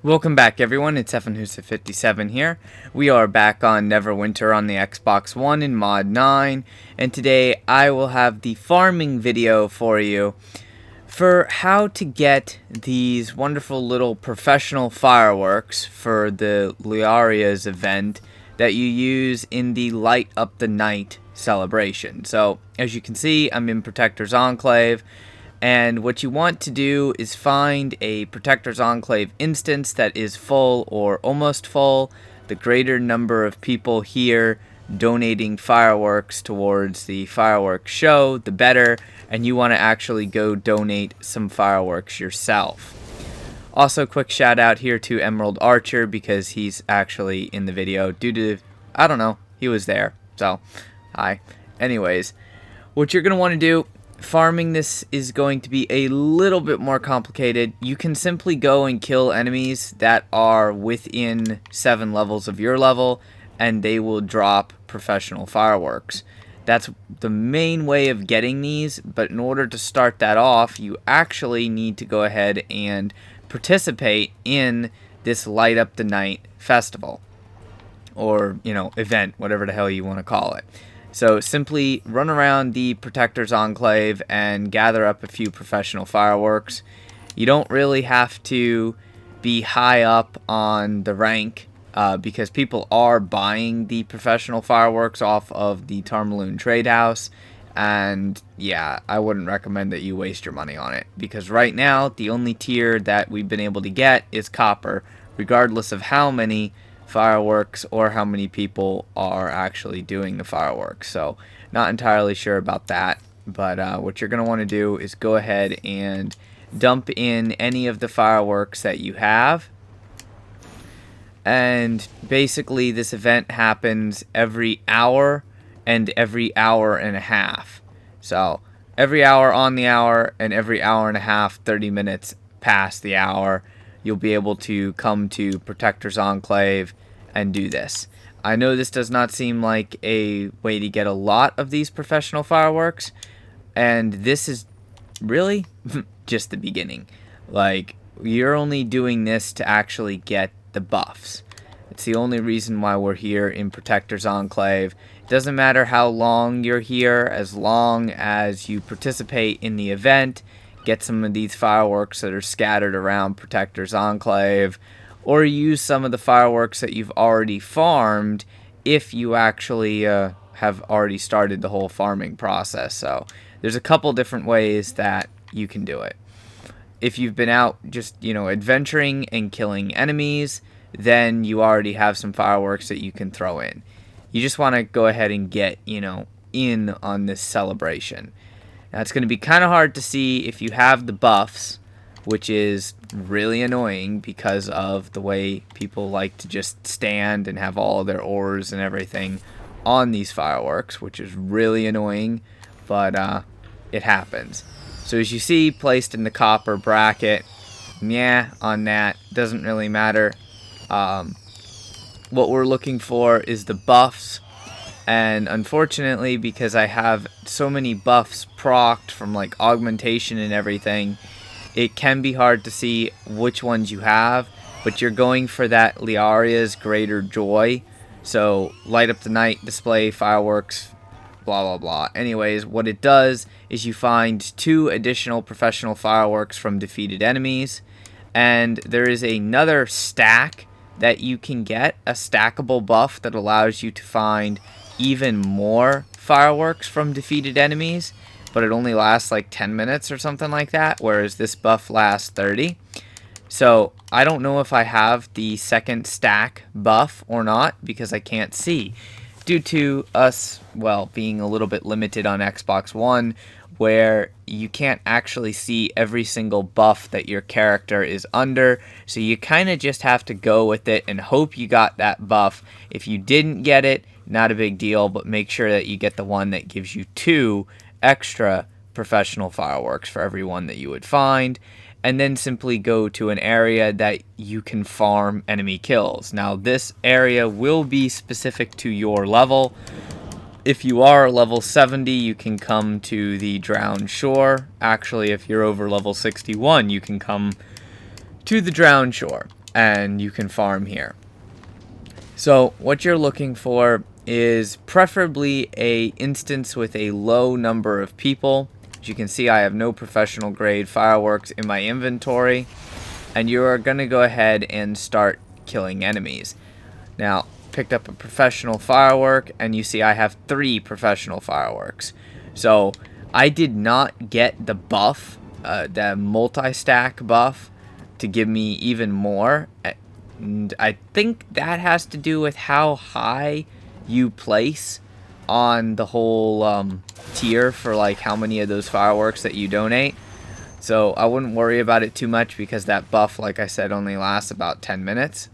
Welcome back, everyone. It's FNHusa57 here. We are back on Neverwinter on the Xbox One in Mod 9, and today I will have the farming video for you for how to get these wonderful little professional fireworks for the Lliira's event that you use in the Light Up the Night celebration. So, as you can see, I'm in Protector's Enclave. And what you want to do is find a Protector's Enclave instance that is full or almost full. The greater number of people here donating fireworks towards the fireworks show, the better. And you want to actually go donate some fireworks yourself. Also, quick shout out here to Emerald Archer because he's actually in the video due to, I don't know, he was there. So, hi. Anyways, what you're going to want to do, farming this is going to be a little bit more complicated. You can simply go and kill enemies that are within 7 levels of your level, and they will drop professional fireworks. That's the main way of getting these, but in order to start that off, you actually need to go ahead and participate in this Light Up the Night festival. Or, event, whatever the hell you want to call it. So simply run around the Protector's Enclave and gather up a few professional fireworks. You don't really have to be high up on the rank because people are buying the professional fireworks off of the Tarmaloon Trade House. And yeah, I wouldn't recommend that you waste your money on it because right now the only tier that we've been able to get is copper, regardless of how many fireworks or how many people are actually doing the fireworks. So not entirely sure about that, but what you're going to want to do is go ahead and dump in any of the fireworks that you have. And basically this event happens every hour and every hour and a half. So every hour on the hour and every hour and a half, 30 minutes past the hour, you'll be able to come to Protector's Enclave and do this. I know this does not seem like a way to get a lot of these professional fireworks, and this is really just the beginning. Like, you're only doing this to actually get the buffs. It's the only reason why we're here in Protector's Enclave. It doesn't matter how long you're here, as long as you participate in the event, get some of these fireworks that are scattered around Protector's Enclave, or use some of the fireworks that you've already farmed if you actually have already started the whole farming process. So there's a couple different ways that you can do it. If you've been out just, adventuring and killing enemies, then you already have some fireworks that you can throw in. You just want to go ahead and get, in on this celebration. Now, it's going to be kind of hard to see if you have the buffs, which is really annoying because of the way people like to just stand and have all of their ores and everything on these fireworks, which is really annoying, but it happens. So as you see, placed in the copper bracket, on that, doesn't really matter. What we're looking for is the buffs. And unfortunately, because I have so many buffs procced from like augmentation and everything, it can be hard to see which ones you have, but you're going for that Lliira's Greater Joy. So Light Up the Night, display fireworks, blah blah blah. Anyways, what it does is you find 2 additional professional fireworks from defeated enemies, and there is another stack that you can get, a stackable buff that allows you to find even more fireworks from defeated enemies, but it only lasts like 10 minutes or something like that, whereas this buff lasts 30. So I don't know if I have the second stack buff or not because I can't see, due to us, being a little bit limited on Xbox One, where you can't actually see every single buff that your character is under, so you kind of just have to go with it and hope you got that buff. If you didn't get it, not a big deal, but make sure that you get the one that gives you 2 extra professional fireworks for every one that you would find, and then simply go to an area that you can farm enemy kills. Now, this area will be specific to your level. If you are level 70, you can come to the Drowned Shore. Actually, if you're over level 61, you can come to the Drowned Shore. and you can farm here. So what you're looking for is preferably a instance with a low number of people. As you can see, I have no professional grade fireworks in my inventory, and you are going to go ahead and start killing enemies. Now, picked up a professional firework, and you see I have 3 professional fireworks. So I did not get the buff, the multi-stack buff, to give me even more. And I think that has to do with how high you place on the whole tier for like how many of those fireworks that you donate. So I wouldn't worry about it too much, because that buff, like I said, only lasts about 10 minutes,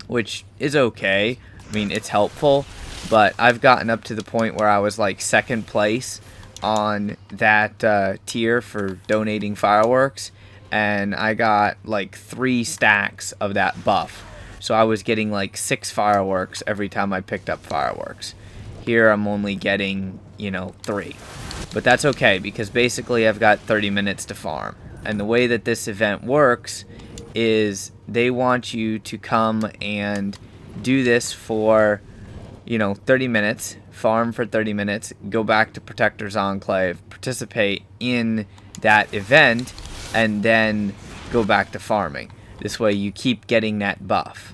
which is okay. I mean, it's helpful, but I've gotten up to the point where I was like 2nd place on that tier for donating fireworks, and I got like 3 stacks of that buff. So I was getting like 6 fireworks every time I picked up fireworks. Here I'm only getting, 3. But that's okay, because basically I've got 30 minutes to farm. And the way that this event works is they want you to come and do this for, 30 minutes, farm for 30 minutes, go back to Protector's Enclave, participate in that event, and then go back to farming. This way you keep getting that buff.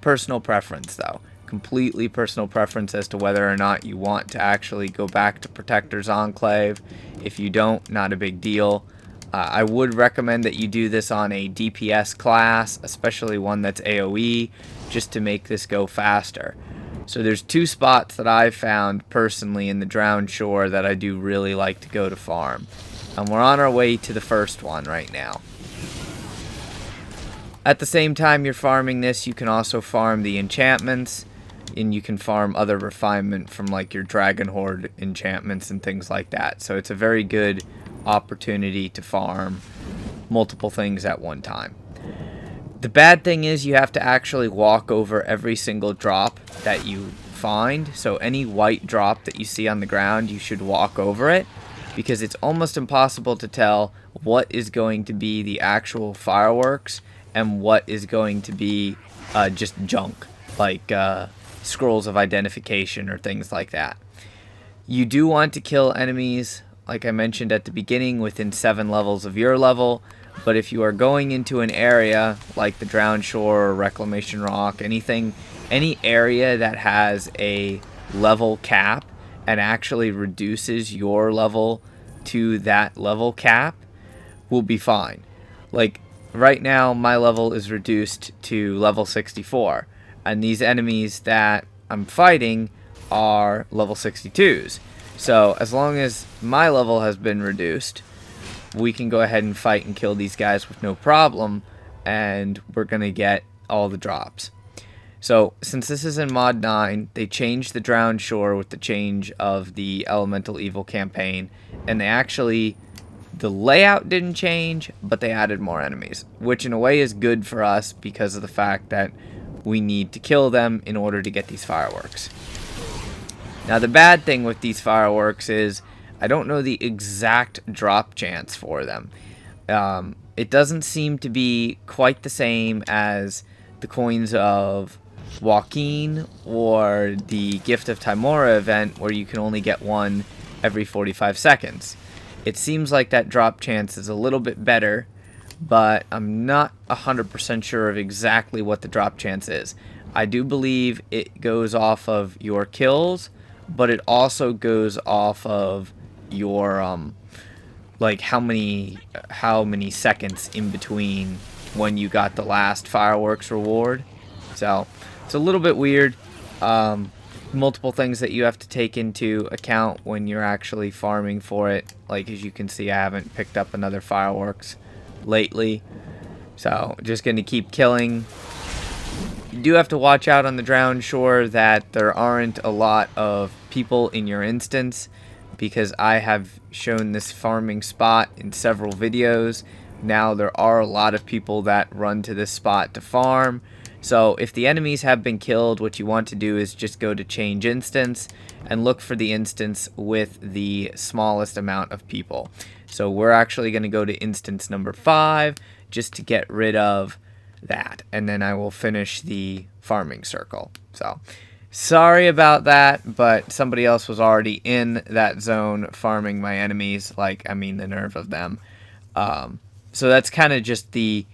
Personal preference, though. Completely personal preference as to whether or not you want to actually go back to Protector's Enclave. If you don't, not a big deal. I would recommend that you do this on a DPS class, especially one that's AoE, just to make this go faster. So there's 2 spots that I've found personally in the Drowned Shore that I do really like to go to farm. And we're on our way to the first one right now. At the same time you're farming this, you can also farm the enchantments, and you can farm other refinement from like your Dragon Horde enchantments and things like that. So it's a very good opportunity to farm multiple things at one time. The bad thing is you have to actually walk over every single drop that you find. So any white drop that you see on the ground, you should walk over it, because it's almost impossible to tell what is going to be the actual fireworks and what is going to be just junk, like scrolls of identification or things like that. You do want to kill enemies, like I mentioned at the beginning, within 7 levels of your level. But if you are going into an area like the Drowned Shore or Reclamation Rock, any area that has a level cap and actually reduces your level to that level cap will be fine. Like right now my level is reduced to level 64, and these enemies that I'm fighting are level 62s. So as long as my level has been reduced, we can go ahead and fight and kill these guys with no problem, and we're going to get all the drops. So since this is in Mod 9, they changed the Drowned Shore with the change of the Elemental Evil campaign, and the layout didn't change, but they added more enemies, which in a way is good for us because of the fact that we need to kill them in order to get these fireworks. Now the bad thing with these fireworks is I don't know the exact drop chance for them. It doesn't seem to be quite the same as the coins of Joaquin or the Gift of Timora event, where you can only get one every 45 seconds. It seems like that drop chance is a little bit better, but I'm not 100% sure of exactly what the drop chance is. I do believe it goes off of your kills, but it also goes off of your like how many seconds in between when you got the last fireworks reward. So it's a little bit weird. Multiple things that you have to take into account when you're actually farming for it. Like as you can see, I haven't picked up another fireworks lately, so just gonna keep killing. You do have to watch out on the Drowned Shore that there aren't a lot of people in your instance, because I have shown this farming spot in several videos. Now there are a lot of people that run to this spot to farm. So if the enemies have been killed, what you want to do is just go to change instance and look for the instance with the smallest amount of people. So we're actually going to go to instance number 5 just to get rid of that, and then I will finish the farming circle. So sorry about that, but somebody else was already in that zone farming my enemies. Like, I mean, the nerve of them. So that's kind of just the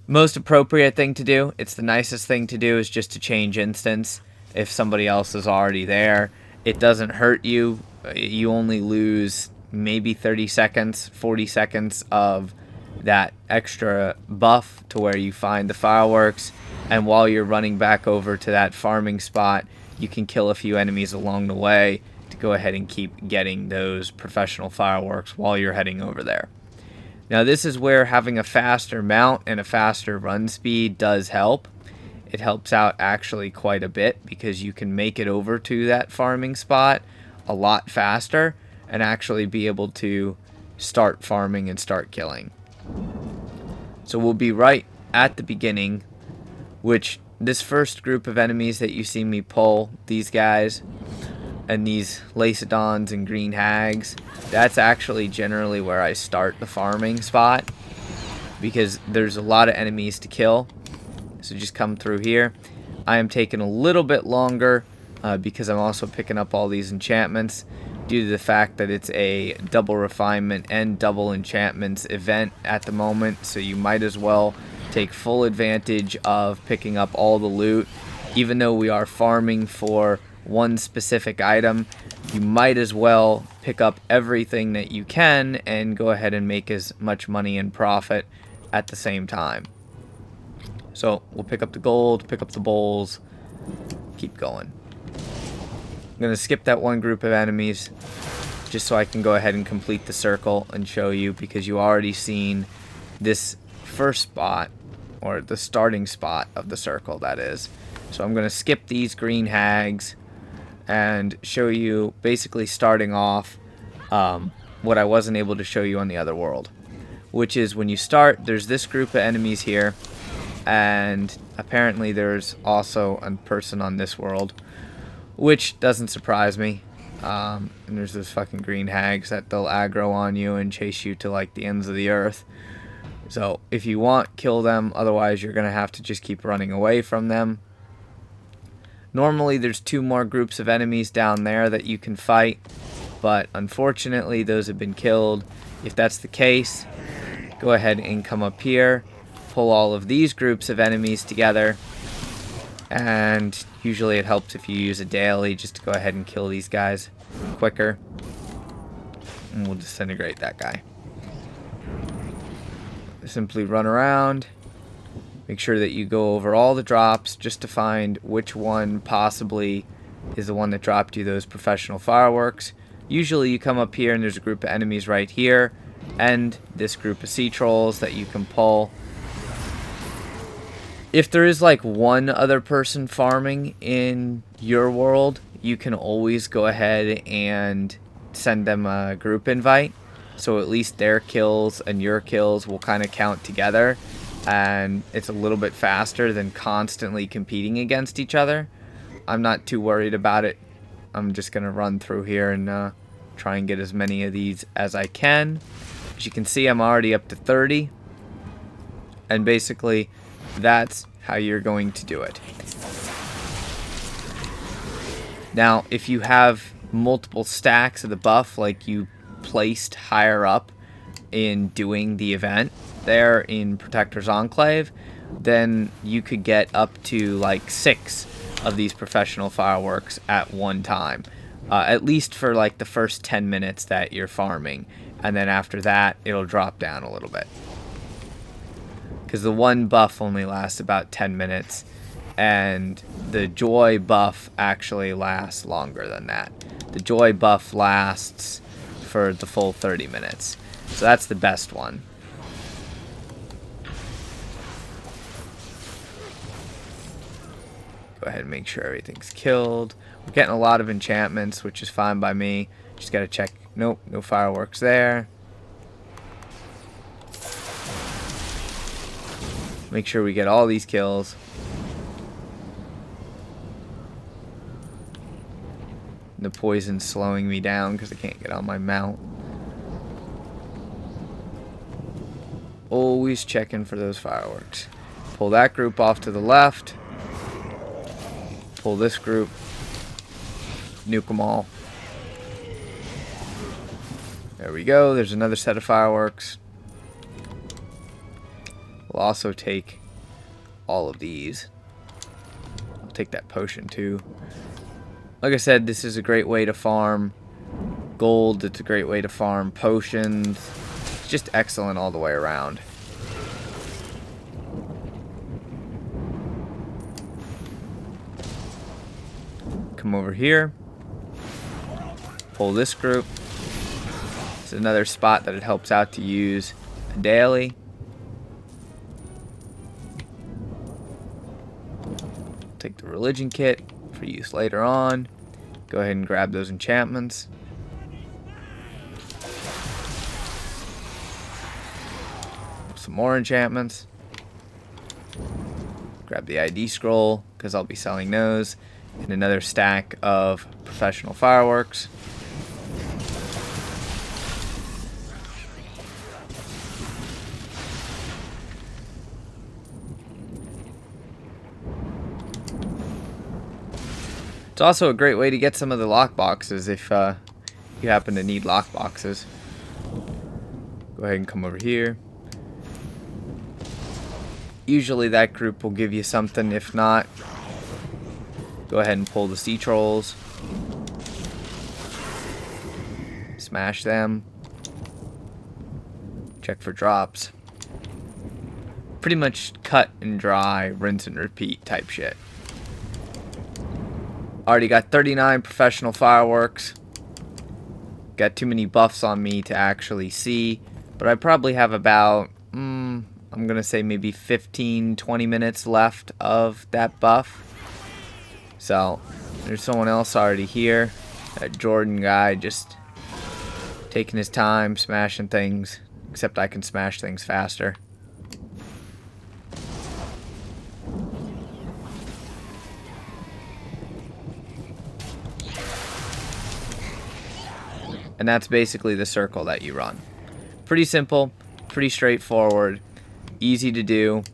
most appropriate thing to do. It's the nicest thing to do, is just to change instance if somebody else is already there. It doesn't hurt you. You only lose maybe 30 seconds, 40 seconds of that extra buff to where you find the fireworks, and while you're running back over to that farming spot, you can kill a few enemies along the way to go ahead and keep getting those professional fireworks while you're heading over there. Now this is where having a faster mount and a faster run speed does help. It helps out actually quite a bit, because you can make it over to that farming spot a lot faster and actually be able to start farming and start killing. So we'll be right at the beginning, which this first group of enemies that you see me pull, these guys and these Lacedons and green hags, that's actually generally where I start the farming spot, because there's a lot of enemies to kill. So just come through here. I am taking a little bit longer because I'm also picking up all these enchantments, due to the fact that it's a double refinement and double enchantments event at the moment. So you might as well take full advantage of picking up all the loot. Even though we are farming for one specific item, you might as well pick up everything that you can and go ahead and make as much money and profit at the same time. So we'll pick up the gold, pick up the bowls, keep going. I'm going to skip that one group of enemies just so I can go ahead and complete the circle and show you, because you already seen this first spot, or the starting spot of the circle, that is. So I'm going to skip these green hags and show you basically starting off what I wasn't able to show you on the other world, which is when you start, there's this group of enemies here, and apparently there's also a person on this world, which doesn't surprise me. And there's those fucking green hags that they'll aggro on you and chase you to like the ends of the earth. So if you want, kill them, otherwise you're gonna have to just keep running away from them. Normally there's 2 more groups of enemies down there that you can fight, but unfortunately those have been killed. If that's the case, go ahead and come up here, pull all of these groups of enemies together, and usually it helps if you use a daily just to go ahead and kill these guys quicker. And we'll disintegrate that guy. Simply run around, make sure that you go over all the drops just to find which one possibly is the one that dropped you those professional fireworks. Usually you come up here and there's a group of enemies right here, and this group of sea trolls that you can pull. If there is like one other person farming in your world, you can always go ahead and send them a group invite, so at least their kills and your kills will kind of count together, and it's a little bit faster than constantly competing against each other. I'm not too worried about it. I'm just gonna run through here and try and get as many of these as I can. As you can see, I'm already up to 30, and basically that's how you're going to do it. Now, if you have multiple stacks of the buff, like you placed higher up in doing the event there in Protector's Enclave, then you could get up to like 6 of these professional fireworks at one time. At least for like the first 10 minutes that you're farming, and then after that it'll drop down a little bit, because the one buff only lasts about 10 minutes, and the joy buff actually lasts longer than that. The joy buff lasts for the full 30 minutes, so that's the best one. Go ahead and make sure everything's killed. We're getting a lot of enchantments, which is fine by me. Just gotta check. Nope, no fireworks there. Make sure we get all these kills. The poison's slowing me down because I can't get on my mount. Always checking for those fireworks. Pull that group off to the left. Pull this group. Nuke them all. There we go. There's another set of fireworks. We'll also take all of these. I'll take that potion too. Like I said, this is a great way to farm gold. It's a great way to farm potions. It's just excellent all the way around. Come over here. Pull this group. It's another spot that it helps out to use daily. Take the religion kit for use later on. Go ahead and grab those enchantments. Some more enchantments. Grab the ID scroll because I'll be selling those. And another stack of professional fireworks. It's also a great way to get some of the lock boxes if you happen to need lock boxes. Go ahead and come over here. Usually that group will give you something. If not, go ahead and pull the sea trolls. Smash them. Check for drops. Pretty much cut and dry, rinse and repeat type shit. Already got 39 professional fireworks. Got too many buffs on me to actually see, but I probably have about, I'm going to say maybe 15-20 minutes left of that buff. So, there's someone else already here. That Jordan guy just taking his time, smashing things, except I can smash things faster. And that's basically the circle that you run. Pretty simple, pretty straightforward, easy to do.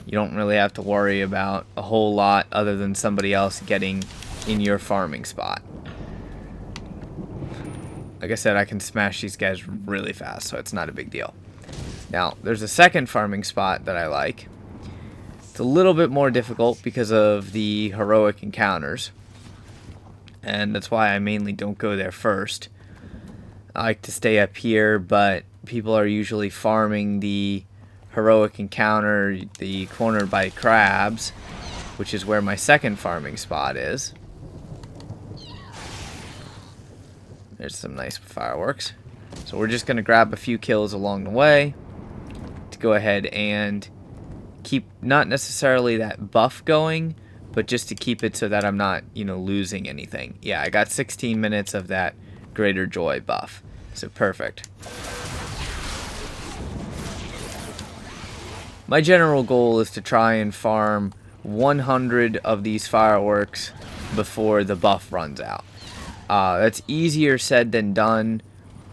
You don't really have to worry about a whole lot other than somebody else getting in your farming spot. Like I said, I can smash these guys really fast, so it's not a big deal. Now, there's a second farming spot that I like. It's a little bit more difficult because of the heroic encounters. And that's why I mainly don't go there first. I like to stay up here, but people are usually farming the heroic encounter, the cornered by crabs, which is where my second farming spot is. There's some nice fireworks. So we're just going to grab a few kills along the way to go ahead and keep not necessarily that buff going, but just to keep it so that I'm not, losing anything. Yeah, I got 16 minutes of that Greater Joy buff. So perfect. My general goal is to try and farm 100 of these fireworks before the buff runs out. That's easier said than done,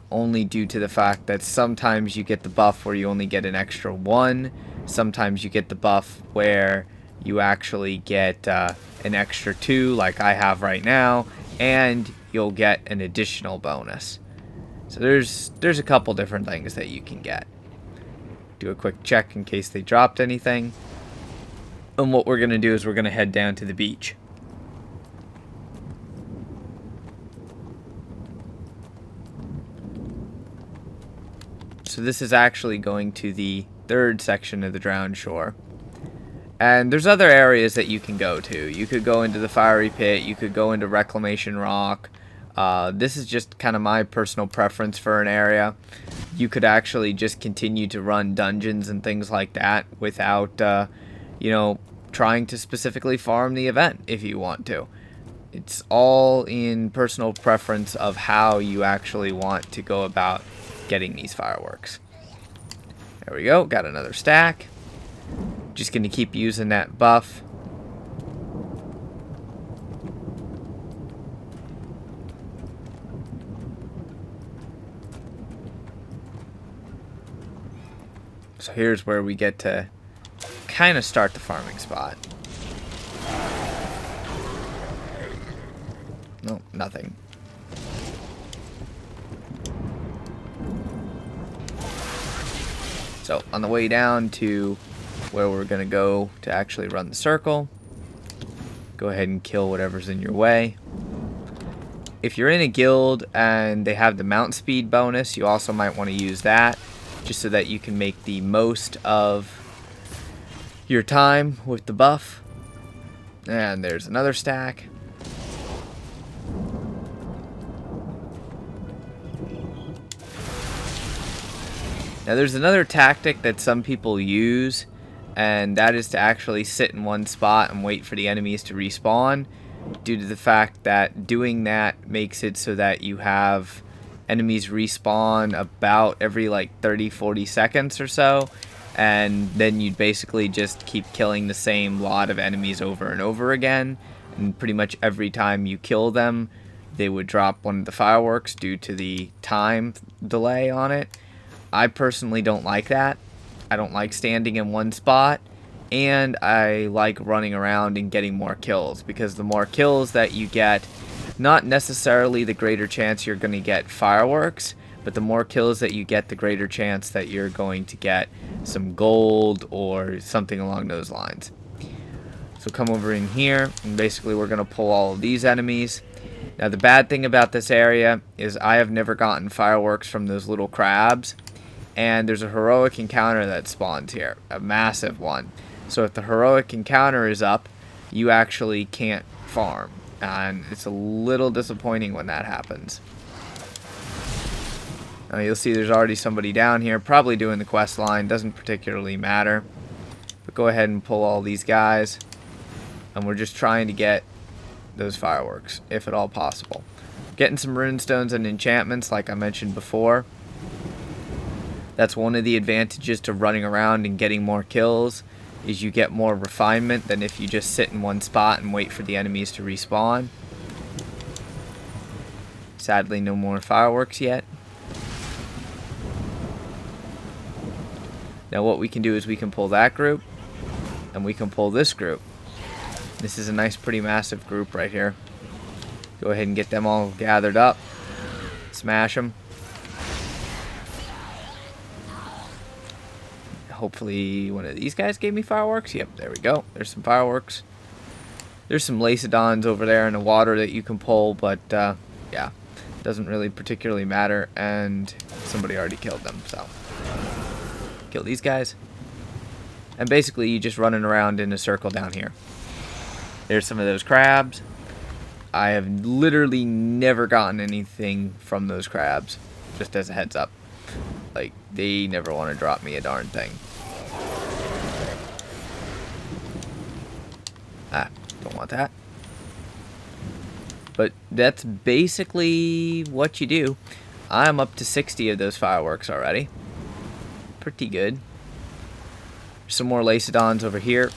only due to the fact that sometimes you get the buff where you only get an extra one. Sometimes you get the buff where you actually get an extra two, like I have right now, and you'll get an additional bonus. So there's a couple different things that you can get. Do a quick check in case they dropped anything. And what we're going to do is we're going to head down to the beach. So this is actually going to the third section of the Drowned Shore. And there's other areas that you can go to. You could go into the Fiery Pit. You could go into Reclamation Rock. This is just kind of my personal preference for an area. You could actually just continue to run dungeons and things like that without, trying to specifically farm the event if you want to. It's all in personal preference of how you actually want to go about getting these fireworks. There we go. Got another stack. Just going to keep using that buff. So here's where we get to kind of start the farming spot. No, nothing. So on the way down to where we're going to go to actually run the circle, go ahead and kill whatever's in your way. If you're in a guild and they have the mount speed bonus, you also might want to use that just so that you can make the most of your time with the buff. And there's another stack. Now there's another tactic that some people use, and that is to actually sit in one spot and wait for the enemies to respawn, due to the fact that doing that makes it so that you have enemies respawn about every like 30-40 seconds or so, and then you'd basically just keep killing the same lot of enemies over and over again, and pretty much every time you kill them they would drop one of the fireworks due to the time delay on it. I personally don't like that. I don't like standing in one spot, and I like running around and getting more kills, because the more kills that you get, not necessarily the greater chance you're going to get fireworks, but the more kills that you get, the greater chance that you're going to get some gold or something along those lines. So come over in here, and basically we're going to pull all of these enemies. Now the bad thing about this area is I have never gotten fireworks from those little crabs. And there's a heroic encounter that spawns here, a massive one. So if the heroic encounter is up, you actually can't farm, and it's a little disappointing when that happens. Now you'll see there's already somebody down here, probably doing the quest line, doesn't particularly matter. But go ahead and pull all these guys, and we're just trying to get those fireworks, if at all possible. Getting some runestones and enchantments, like I mentioned before. That's one of the advantages to running around and getting more kills, is you get more refinement than if you just sit in one spot and wait for the enemies to respawn. Sadly, no more fireworks yet. Now what we can do is we can pull that group, and we can pull this group. This is a nice, pretty massive group right here. Go ahead and get them all gathered up. Smash them. Hopefully one of these guys gave me fireworks. Yep, there we go. There's some fireworks. There's some Lacedons over there in the water that you can pull, but yeah, doesn't really particularly matter, and somebody already killed them, so kill these guys. And basically you just running around in a circle down here. There's some of those crabs. I have literally never gotten anything from those crabs, just as a heads up. Like, they never want to drop me a darn thing. Don't want that. But that's basically what you do. I'm up to 60 of those fireworks already. Pretty good. Some more Lacedons over here.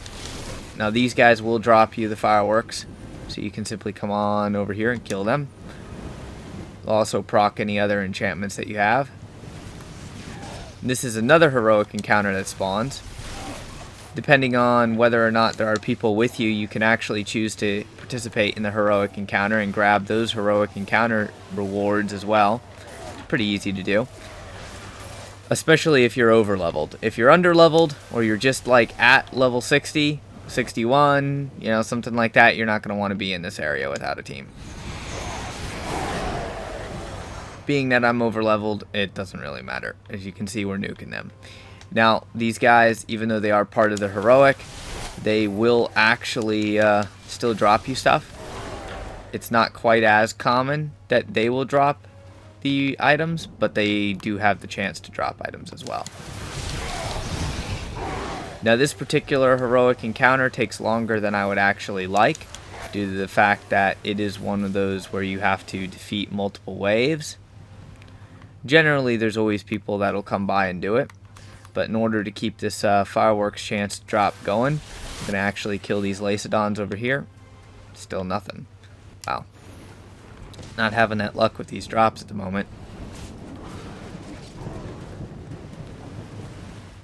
Now these guys will drop you the fireworks, so you can simply come on over here and kill them. They'll also proc any other enchantments that you have. This is another heroic encounter that spawns. Depending on whether or not there are people with you, you can actually choose to participate in the heroic encounter and grab those heroic encounter rewards as well. It's pretty easy to do. Especially if you're over leveled. If you're under leveled, or you're just like at level 60, 61, you know, something like that, you're not going to want to be in this area without a team. Being that I'm over leveled, it doesn't really matter. As you can see, we're nuking them. Now, these guys, even though they are part of the heroic, they will actually still drop you stuff. It's not quite as common that they will drop the items, but they do have the chance to drop items as well. Now, this particular heroic encounter takes longer than I would actually like, due to the fact that it is one of those where you have to defeat multiple waves. Generally, there's always people that'll come by and do it. But in order to keep this fireworks chance drop going, I'm going to actually kill these Lacedons over here. Still nothing. Wow. Not having that luck with these drops at the moment.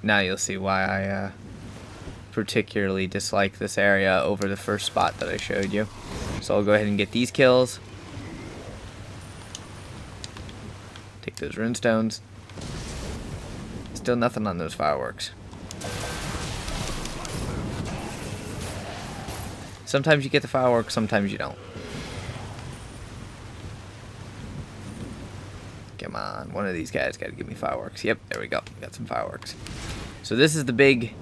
Now you'll see why I particularly dislike this area over the first spot that I showed you. So I'll go ahead and get these kills. Take those runestones. Still nothing on those fireworks. Sometimes you get the fireworks, sometimes you don't. Come on, one of these guys got to give me fireworks. Yep, there we go. Got some fireworks. So this is the big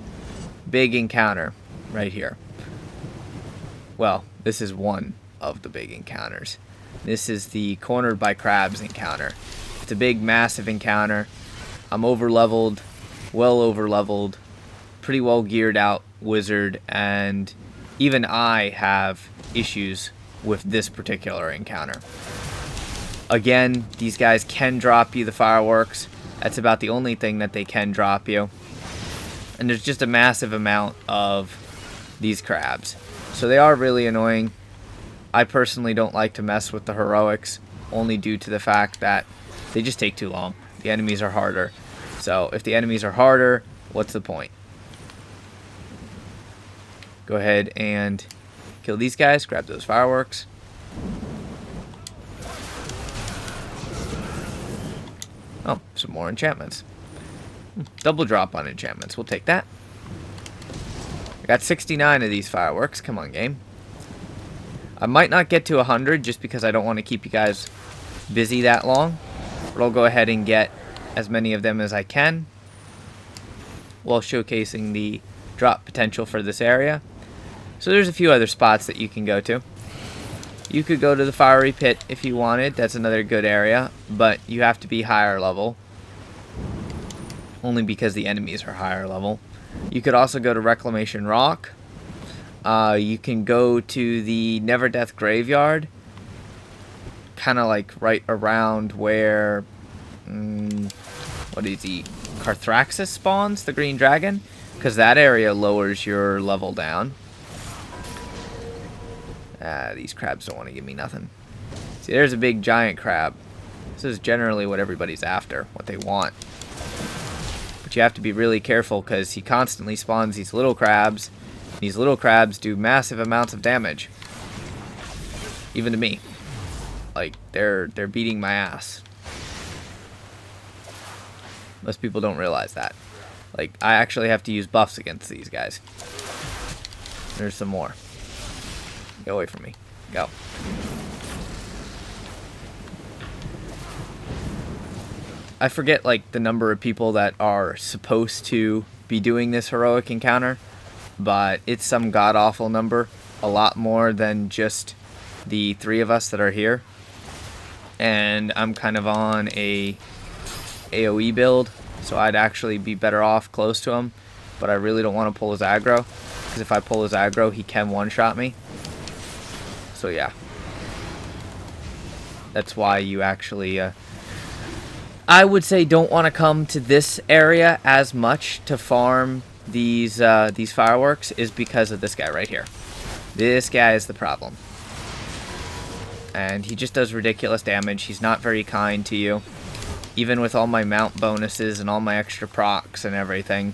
encounter right here. Well, this is one of the big encounters. This is the cornered by crabs encounter. It's a big, massive encounter. I'm over-leveled, well over-leveled, pretty well geared out wizard, and even I have issues with this particular encounter. Again, these guys can drop you the fireworks. That's about the only thing that they can drop you. And there's just a massive amount of these crabs. So they are really annoying. I personally don't like to mess with the heroics, only due to the fact that they just take too long. The enemies are harder. So if the enemies are harder, what's the point? Go ahead and kill these guys, grab those fireworks. Oh, some more enchantments. Double drop on enchantments. We'll take that. I got 69 of these fireworks. Come on, game. I might not get to 100 just because I don't want to keep you guys busy that long. But I'll go ahead and get as many of them as I can while showcasing the drop potential for this area. So there's a few other spots that you can go to. You could go to the fiery pit if you wanted. That's another good area, but you have to be higher level. Only because the enemies are higher level. You could also go to Reclamation Rock. You can go to the Never Death Graveyard. Kind of like right around where... what is he? Carthraxis spawns, the green dragon. Because that area lowers your level down. These crabs don't want to give me nothing. See, there's a big giant crab. This is generally what everybody's after, what they want. But you have to be really careful because he constantly spawns these little crabs. These little crabs do massive amounts of damage. Even to me. Like, they're beating my ass. Most people don't realize that. Like, I actually have to use buffs against these guys. There's some more. Get away from me. Go. I forget, like, the number of people that are supposed to be doing this heroic encounter, but it's some god-awful number. A lot more than just the 3 of us that are here. And I'm kind of on a AoE build, so I'd actually be better off close to him, but I really don't want to pull his aggro, because if I pull his aggro, he can one-shot me. So yeah, that's why you actually, I would say don't want to come to this area as much to farm these fireworks, is because of this guy right here. This guy is the problem. And he just does ridiculous damage. He's not very kind to you. Even with all my mount bonuses and all my extra procs and everything.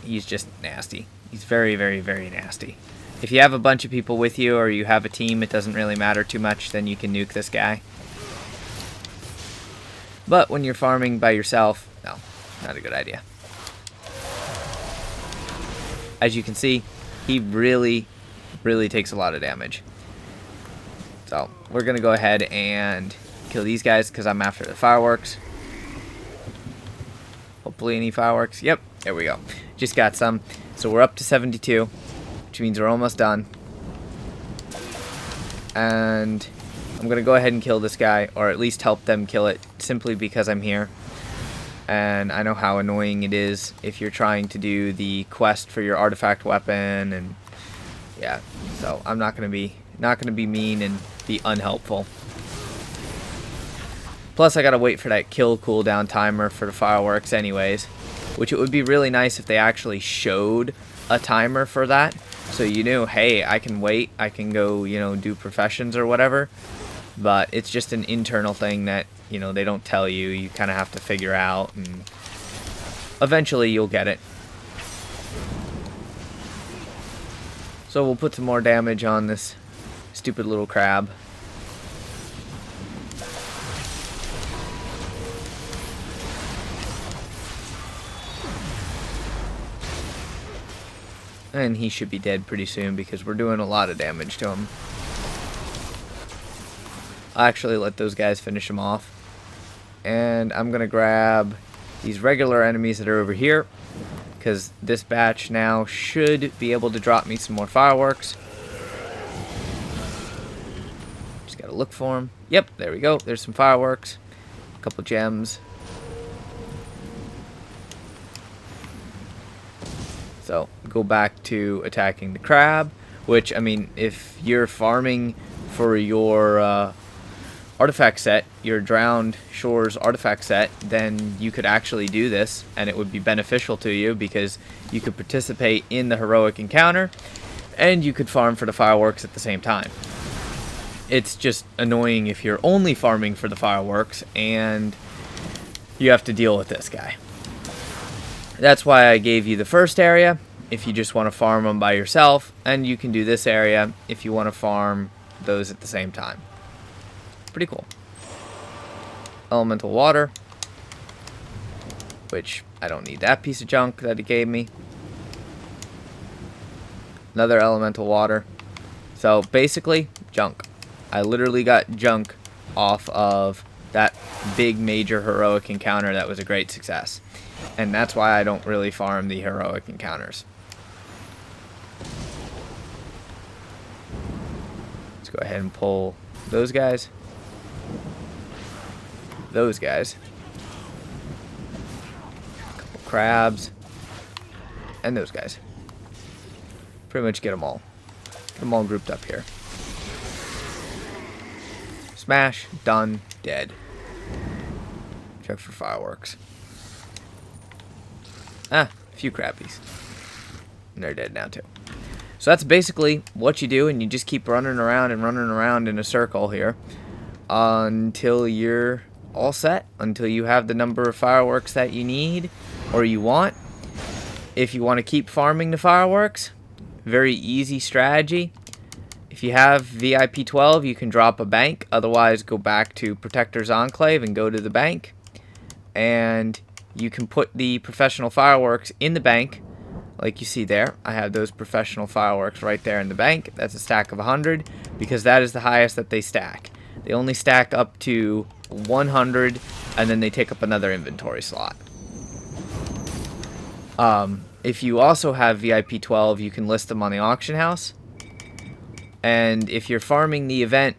He's just nasty. He's very, very, very nasty. If you have a bunch of people with you or you have a team, it doesn't really matter too much, then you can nuke this guy. But when you're farming by yourself, no, not a good idea. As you can see, he really, really takes a lot of damage. So, we're going to go ahead and kill these guys because I'm after the fireworks. Hopefully any fireworks. Yep, there we go. Just got some. So we're up to 72. Which means we're almost done. And I'm going to go ahead and kill this guy, or at least help them kill it, simply because I'm here. And I know how annoying it is if you're trying to do the quest for your artifact weapon, and yeah, so I'm not going to be mean and be unhelpful. Plus I got to wait for that kill cooldown timer for the fireworks anyways, which it would be really nice if they actually showed a timer for that. So you knew, hey, I can wait, I can go, you know, do professions or whatever. But it's just an internal thing that, you know, they don't tell you. You kind of have to figure out, and eventually you'll get it. So we'll put some more damage on this stupid little crab. And he should be dead pretty soon because we're doing a lot of damage to him. I'll actually let those guys finish him off. And I'm going to grab these regular enemies that are over here, because this batch now should be able to drop me some more fireworks. Just got to look for them. Yep, there we go. There's some fireworks. A couple gems. So, go back to attacking the crab, which, I mean, if you're farming for your artifact set, your Drowned Shores artifact set, then you could actually do this, and it would be beneficial to you because you could participate in the heroic encounter, and you could farm for the fireworks at the same time. It's just annoying if you're only farming for the fireworks, and you have to deal with this guy. That's why I gave you the first area, if you just want to farm them by yourself, and you can do this area if you want to farm those at the same time. Pretty cool. Elemental water, which I don't need that piece of junk that it gave me. Another elemental water. So basically, junk. I literally got junk off of that big major heroic encounter that was a great success. And that's why I don't really farm the heroic encounters. Let's go ahead and pull those guys. Those guys. A couple crabs. And those guys. Pretty much get them all. Get them all grouped up here. Smash. Done. Dead. Check for fireworks. Ah, a few crappies. And they're dead now too. So that's basically what you do, and you just keep running around and running around in a circle here until you're all set, until you have the number of fireworks that you need or you want. If you want to keep farming the fireworks, very easy strategy. If you have VIP 12, you can drop a bank. Otherwise, go back to Protector's Enclave and go to the bank. And you can put the professional fireworks in the bank, like you see there. I have those professional fireworks right there in the bank. That's a stack of 100, because that is the highest that they stack. They only stack up to 100, and then they take up another inventory slot. If you also have VIP 12, you can list them on the auction house. And if you're farming the event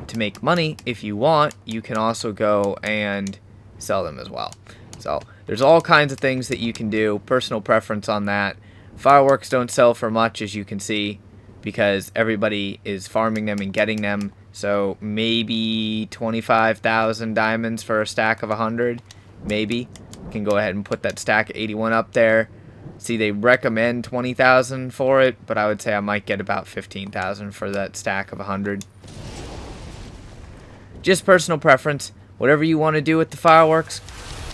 to make money, if you want, you can also go and sell them as well. So there's all kinds of things that you can do. Personal preference on that. Fireworks don't sell for much, as you can see, because everybody is farming them and getting them. So maybe 25,000 diamonds for a stack of 100. Maybe. You can go ahead and put that stack of 81 up there. See, they recommend 20,000 for it, but I would say I might get about 15,000 for that stack of 100. Just personal preference. Whatever you want to do with the fireworks,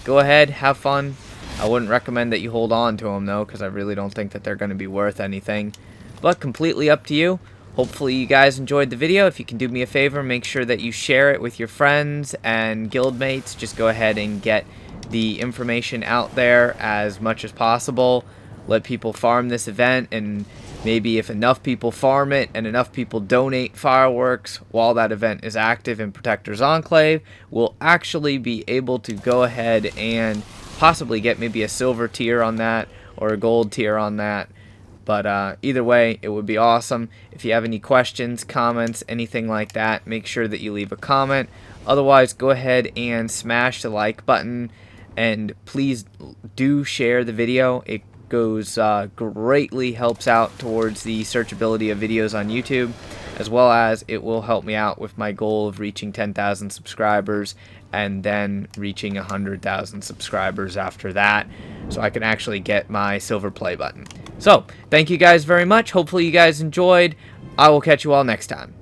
go ahead, have fun. I wouldn't recommend that you hold on to them, though, because I really don't think that they're going to be worth anything. But completely up to you. Hopefully you guys enjoyed the video. If you can do me a favor, make sure that you share it with your friends and guildmates. Just go ahead and get the information out there as much as possible. Let people farm this event, and maybe if enough people farm it and enough people donate fireworks while that event is active in Protector's Enclave, we'll actually be able to go ahead and possibly get maybe a silver tier on that or a gold tier on that. But either way, it would be awesome. If you have any questions, comments, anything like that, make sure that you leave a comment. Otherwise, go ahead and smash the like button, and please do share the video. It goes greatly helps out towards the searchability of videos on YouTube, as well as it will help me out with my goal of reaching 10,000 subscribers and then reaching 100,000 subscribers after that, so I can actually get my silver play button. So, thank you guys very much. Hopefully you guys enjoyed. I will catch you all next time.